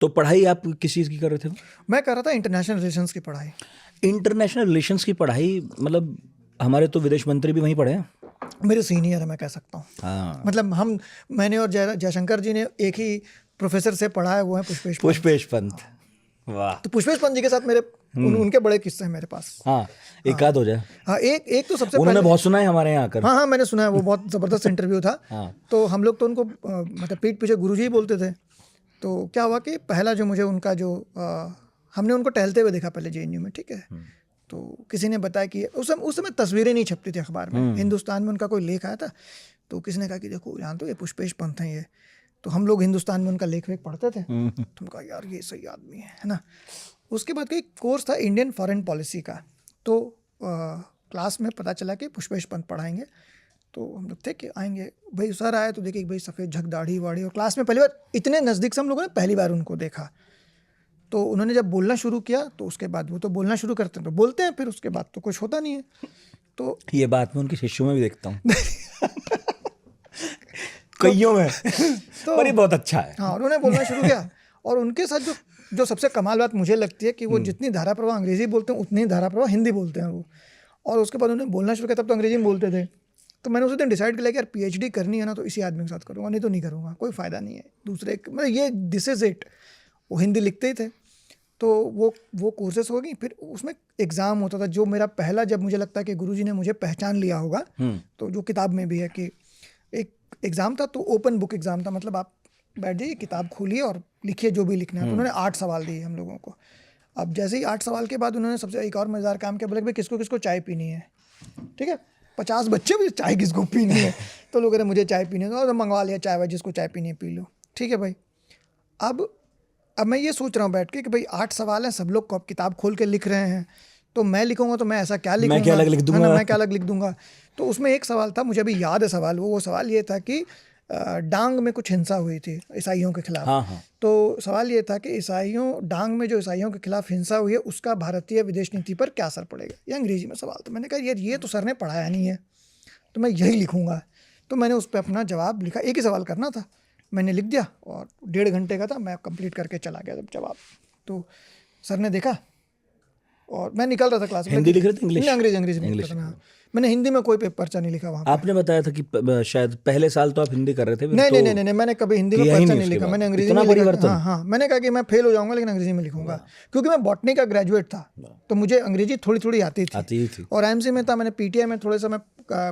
तो पढ़ाई आप किस चीज़ की कर रहे थे? मैं कर रहा था इंटरनेशनल रिलेशंस की पढ़ाई। इंटरनेशनल रिलेशंस की पढ़ाई, मतलब हमारे तो विदेश मंत्री भी वहीं पढ़े हैं। मेरे सीनियर है, मैं कह सकता हूँ। हाँ, मतलब मैंने और जयशंकर जी ने एक ही प्रोफेसर से पढ़ा है, वो है पुष्पेश पंत। पुष्पेश पंत, वाह। तो पुष्पेश पंत जी के साथ मेरे उनके बड़े किस्से हैं मेरे पास। हाँ, एक आध हो जाए। हाँ, एक तो सबसे उन्होंने पहले, बहुत सुना है हमारे यहाँ आकर। हाँ मैंने सुना है, वो बहुत ज़बरदस्त इंटरव्यू था। हाँ। तो हम लोग तो उनको मतलब पीठ पीछे गुरुजी ही बोलते थे। तो क्या हुआ कि पहला जो मुझे उनका जो हमने उनको टहलते हुए देखा पहले जेएनयू में, ठीक है। तो किसी ने बताया कि उस समय तस्वीरें नहीं छपती थी अखबार में, हिंदुस्तान में उनका कोई लेख आया था। तो किसी ने कहा कि देखो यहाँ तो ये पुष्पेश पंत हैं ये। तो हम लोग हिंदुस्तान में उनका लेख वेख पढ़ते थे। तो उनका यार ये सही आदमी है ना। उसके बाद कोई कोर्स था इंडियन फॉरेन पॉलिसी का। तो क्लास में पता चला कि पुष्पेश पंत पढ़ाएंगे। तो हम लोग थे कि आएंगे भाई, सर आए तो देखे भाई सफ़ेद झक दाढ़ी वाड़ी, और क्लास में पहली बार इतने नज़दीक से हम लोगों ने पहली बार उनको देखा। तो उन्होंने जब बोलना शुरू किया तो उसके बाद वो तो बोलना शुरू करते हैं तो बोलते हैं, फिर उसके बाद तो कुछ होता नहीं है। तो ये बात मैं उनके शिष्यों में भी देखता हूँ कईयों में तो पर ये बहुत अच्छा है। हाँ, उन्होंने बोलना शुरू किया। और उनके साथ जो सबसे कमाल बात मुझे लगती है कि वो जितनी धारा प्रवाह अंग्रेजी बोलते हैं उतनी धारा प्रवाह हिंदी बोलते हैं वो। और उसके बाद उन्होंने बोलना शुरू किया, तब तो अंग्रेजी में बोलते थे। तो मैंने उस दिन डिसाइड किया कि यार पीएचडी करनी है ना तो इसी आदमी के साथ करूँगा, नहीं तो नहीं करूँगा, कोई फ़ायदा नहीं है दूसरे। मतलब ये दिस इज़ इट। वो हिंदी लिखते ही थे। तो वो कोर्सेस हो गई। फिर उसमें एग्ज़ाम होता था जो मेरा पहला, जब मुझे लगता है कि गुरुजी ने मुझे पहचान लिया होगा, तो जो किताब में भी है कि एक एग्ज़ाम था, तो ओपन बुक एग्ज़ाम था। मतलब आप बैठ जाइए, किताब खोलिए और लिखिए जो भी लिखना है। तो उन्होंने 8 सवाल दिए हम लोगों को। अब जैसे ही 8 सवाल के बाद उन्होंने सबसे एक और मज़ेदार काम किया, बोले भाई किसको किसको चाय पीनी है, ठीक है। 50 बच्चे भी चाय किसको पीनी है। तो लोग कह रहे मुझे चाय पीनी है, तो मंगवा लिया चाय वाय, जिसको चाय पीनी है पी लो, ठीक है भाई। अब मैं ये सोच रहा हूँ बैठ के कि भाई 8 सवाल हैं, सब लोग किताब खोल के लिख रहे हैं, तो मैं लिखूंगा तो मैं ऐसा क्या लिखूंगा, मैं क्या अलग लिख है दूंगा, ना, मैं क्या अलग लिख दूंगा। तो उसमें एक सवाल था, मुझे अभी याद है सवाल, वो सवाल ये था कि डांग में कुछ हिंसा हुई थी ईसाइयों के खिलाफ। हाँ हाँ। तो सवाल ये था कि डांग में जो ईसाइयों के खिलाफ हिंसा हुई है उसका भारतीय विदेश नीति पर क्या असर पड़ेगा। ये अंग्रेजी में सवाल था। मैंने कहा यार ये तो सर ने पढ़ाया नहीं है, तो मैं यही लिखूंगा। तो मैंने उस पर अपना जवाब लिखा, एक ही सवाल करना था, मैंने लिख दिया और 1.5 घंटे का था, मैं कंप्लीट करके चला गया जब जवाब। तो सर ने देखा और मैं निकल रहा था क्लास में। हिंदी लिख रहे थे, इंग्लिश? अंग्रेजी में लिख रहा था मैं। मैंने हिंदी में कोई पर्चा नहीं लिखा वहाँ पे। आपने बताया था कि शायद पहले साल तो आप हिंदी कर रहे थे, नहीं, मैंने कभी हिंदी में पर्चा नहीं लिखा, मैंने अंग्रेजी में लिखा। हाँ, मैंने कहा कि मैं फेल हो जाऊंगा लेकिन अंग्रेजी में लिखूंगा, क्योंकि मैं बॉटनी का ग्रेजुएट था तो मुझे अंग्रेजी थोड़ी थोड़ी आती थी। और एमसी में था, मैंने पीटीआई में थोड़ा सा मैं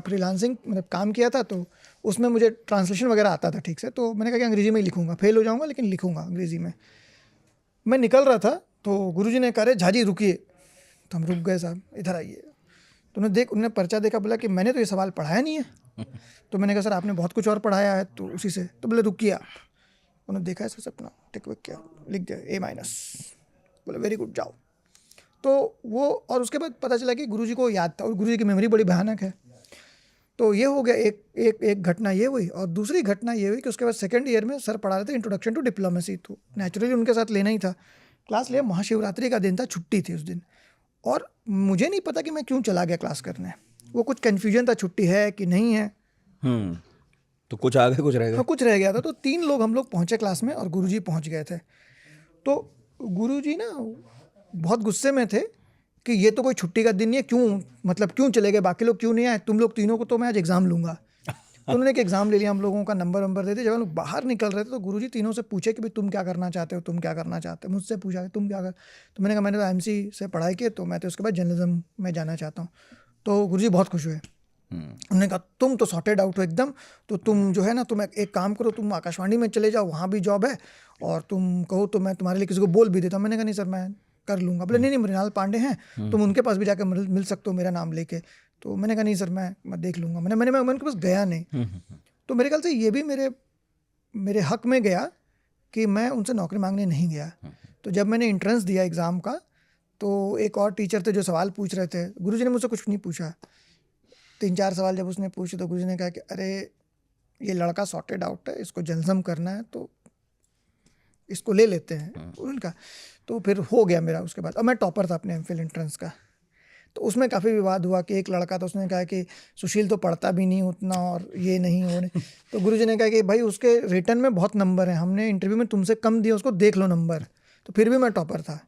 फ्रीलांसिंग मतलब काम किया था, तो उसमें मुझे ट्रांसलेशन वगैरह आता था ठीक से। तो मैंने कहा कि अंग्रेजी में ही लिखूंगा, फेल हो जाऊंगा लेकिन लिखूंगा अंग्रेजी में। मैं निकल रहा था तो गुरुजी ने कहा रे झाजी रुकिए। तो हम रुक गए, साहब इधर आइए। तो उन्होंने पर्चा देखा, बोला कि मैंने तो ये सवाल पढ़ाया नहीं है। तो मैंने कहा सर आपने बहुत कुछ और पढ़ाया है तो उसी से। तो बोले रुकिए आप। उन्होंने देखा ऐसे अपना टिक विक किया, लिख दिया A-। बोले वेरी गुड, जाओ। तो वो, और उसके बाद पता चला कि गुरुजी को याद था, और गुरुजी की मेमोरी बड़ी भयानक है। तो ये हो गया, एक घटना ये हुई। और दूसरी घटना ये हुई कि उसके बाद सेकेंड ईयर में सर पढ़ा रहे थे इंट्रोडक्शन टू डिप्लोमेसी, तो नेचुरली उनके साथ लेना ही था। क्लास लिया, महाशिवरात्रि का दिन था, छुट्टी थी उस दिन। और मुझे नहीं पता कि मैं क्यों चला गया क्लास करने, वो कुछ कन्फ्यूजन था छुट्टी है कि नहीं है। तो कुछ आ गए कुछ रह गया। हाँ, कुछ रह गया था। तो 3 लोग हम लोग पहुँचे क्लास में और गुरुजी पहुँच गए थे। तो गुरुजी ना बहुत गुस्से में थे कि ये तो कोई छुट्टी का दिन नहीं है, क्यों चले गए, बाकी लोग क्यों नहीं आए, तुम लोग तीनों को तो मैं आज एग्ज़ाम लूँगा। तो उन्होंने एक एग्ज़ाम ले लिया, हम लोगों का नंबर दे दिया। जब हम लोग बाहर निकल रहे थे तो गुरुजी तीनों से पूछे कि भाई तुम क्या करना चाहते हो, मुझसे पूछा कि तुम क्या कर। तो मैंने कहा मैंने तो एमसी से पढ़ाई की, तो मैं तो उसके बाद जर्नलिज्म में जाना चाहता हूँ। तो गुरुजी बहुत खुश हुए। उन्होंने कहा तुम तो सॉर्टेड आउट हो एकदम, तो तुम जो है ना, तुम एक काम करो, तुम आकाशवाणी में चले जाओ, वहाँ भी जॉब है, और तुम कहो तो मैं तुम्हारे लिए किसी को बोल भी देता हूँ। मैंने कहा नहीं सर मैं कर लूँगा। बोले नहीं मृणाल पांडे हैं, तुम उनके पास भी जाकर मिल सकते हो मेरा नाम लेके। तो मैंने कहा नहीं सर मैं देख लूँगा। मैं उनके पास गया नहीं। तो मेरे ख्याल से ये भी मेरे हक में गया कि मैं उनसे नौकरी मांगने नहीं गया। तो जब मैंने एंट्रेंस दिया एग्ज़ाम का, तो एक और टीचर थे जो सवाल पूछ रहे थे। गुरुजी ने मुझसे कुछ नहीं पूछा। 3-4 सवाल जब उसने पूछे तो गुरुजी ने कहा कि अरे ये लड़का सॉर्टेड आउट है, इसको जर्नलिज्म करना है तो इसको ले लेते हैं उनका। तो फिर हो गया मेरा उसके बाद। और मैं टॉपर था अपने एमफिल एंट्रेंस का। तो उसमें काफ़ी विवाद हुआ कि एक लड़का, तो उसने कहा कि सुशील तो पढ़ता भी नहीं उतना और ये नहीं वो नहीं। तो गुरुजी ने कहा कि भाई उसके रिटर्न में बहुत नंबर हैं, हमने इंटरव्यू में तुमसे कम दिए, उसको देख लो नंबर। तो फिर भी मैं टॉपर था।